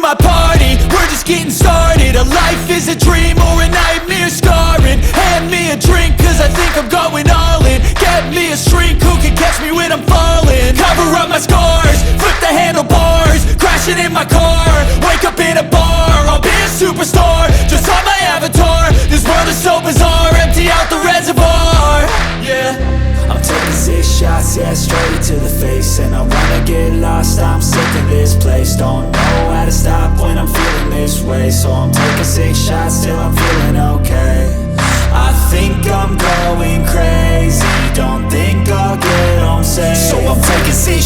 my party, we're just getting started. A life is a dream or a nightmare scarring. Hand me a drink cause I think I'm going all in. Get me a shrink who can catch me when I'm falling. Cover up my scars, flip the handlebars, crashing in my car, wake up in a bar. I'll be a superstar, just on my avatar. This world is so bizarre, empty out the reservoir. Yeah, I'm taking 6 shots, yeah, straight to the face. And I wanna get lost, I'm sick of this place. Don't know how to stop when I'm feeling this way. So I'm taking 6 shots till I'm feeling okay. I think I'm going crazy, don't think I'll get home safe. So I'm taking 6 shots.